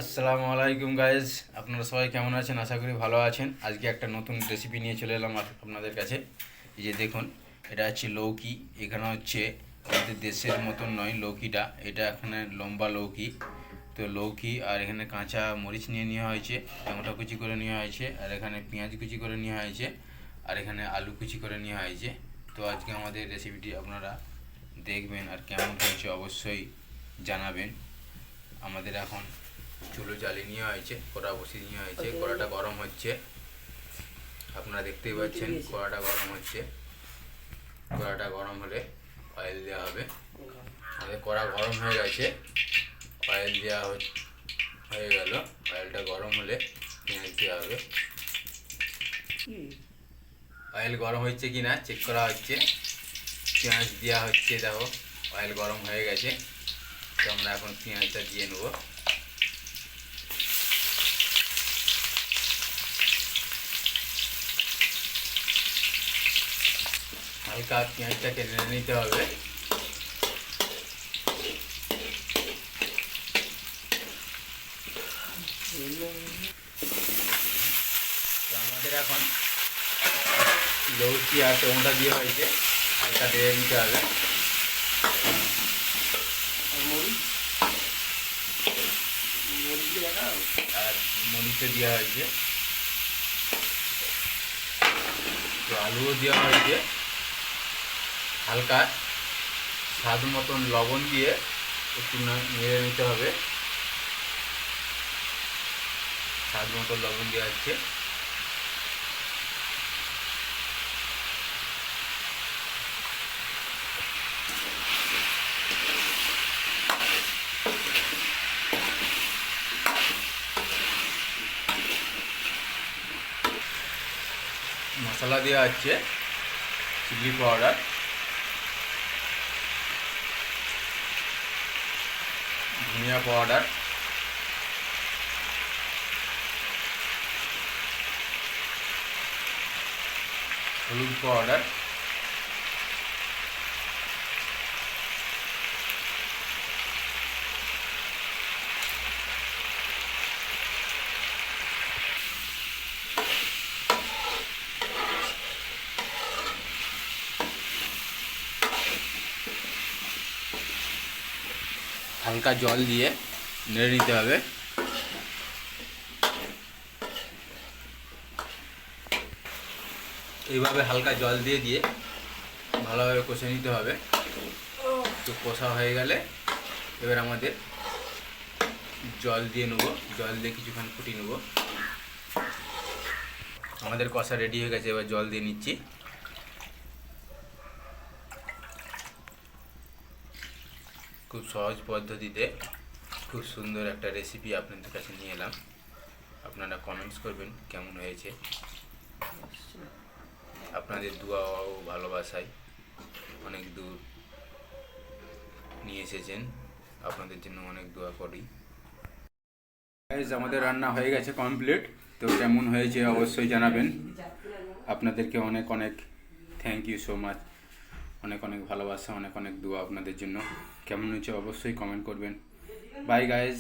আসসালামু আলাইকুম গাইজ, আপনারা সবাই কেমন আছেন? আশা করি ভালো আছেন। আজকে একটা নতুন রেসিপি নিয়ে চলে এলাম আপনাদের কাছে। এই যে দেখুন, এটা হচ্ছে লৌকি। এখানে হচ্ছে আমাদের দেশের মতন নয় লৌকিটা, এটা এখানে লম্বা লৌকি। তো লৌকি আর এখানে কাঁচা মরিচ নিয়ে নেওয়া হয়েছে, টমেটো কুচি করে নেওয়া হয়েছে, আর এখানে পেঁয়াজ কুচি করে নেওয়া হয়েছে, আর এখানে আলু কুচি করে নেওয়া হয়েছে। তো আজকে আমাদের রেসিপিটি আপনারা দেখবেন, আর কেমন হয়েছে অবশ্যই জানাবেন। আমাদের এখন চুলো জ্বালিয়ে নেওয়া হয়েছে, কড়া বসিয়ে নেওয়া হয়েছে, কড়াটা গরম হচ্ছে। আপনারা দেখতেই পাচ্ছেন কড়াটা গরম হচ্ছে। কড়াটা গরম হলে অয়েল দেওয়া হবে। আমাদের কড়া গরম হয়ে গেছে, অয়েল দেওয়া হয়ে গেল। অয়েলটা গরম হলে পেঁয়াজ দেওয়া হবে। অয়েল গরম হচ্ছে কি না চেক করা হচ্ছে, পেঁয়াজ দেওয়া হচ্ছে। দেখো অয়েল গরম হয়ে গেছে, তো আমরা এখন পেঁয়াজটা দিয়ে নেবো। হালকা পেঁয়াজটাকে নেড়ে নিতে হবে। আমাদের এখন লৌকি আর টমেটো দিয়ে হয়েছে, হালকা নেড়ে নিতে হবে। আর মরিচে দেওয়া হয়েছে, তো আলুও দেওয়া হয়েছে। হালকা স্বাদ মতন লবণ দিয়ে একটু নেড়ে নিতে হবে। স্বাদ মতন লবণ দেওয়া হচ্ছে। মশলা দেওয়া হচ্ছে চিলি পাউডার, ধনিয়া পাউডার, হলুদ পাউডার, হালকা জল দিয়ে নেড়ে নিতে হবে। এইভাবে হালকা জল দিয়ে দিয়ে ভালোভাবে কষে নিতে হবে। তো কষা হয়ে গেলে এবার আমাদের জল দিয়ে নেবো, জল দিয়ে কিছুক্ষণ ফুটিয়ে নেবো। আমাদের কষা রেডি হয়ে গেছে, এবার জল দিয়ে নিচ্ছি। খুব সহজ পদ্ধতিতে খুব সুন্দর একটা রেসিপি আপনাদের কাছে নিয়ে এলাম। আপনারা কমেন্টস করবেন কেমন হয়েছে। আপনাদের দোয়া ও ভালোবাসায় অনেক দূর নিয়ে এসেছেন, আপনাদের জন্য অনেক দোয়া করি। আমাদের রান্না হয়ে গেছে কমপ্লিট। তো কেমন হয়েছে অবশ্যই জানাবেন। আপনাদেরকে অনেক অনেক থ্যাংক ইউ সো মাচ। অনেক অনেক ভালোবাসা, অনেক অনেক দোয়া আপনাদের জন্য। কেমন হয়েছে অবশ্যই কমেন্ট করবেন। By guys.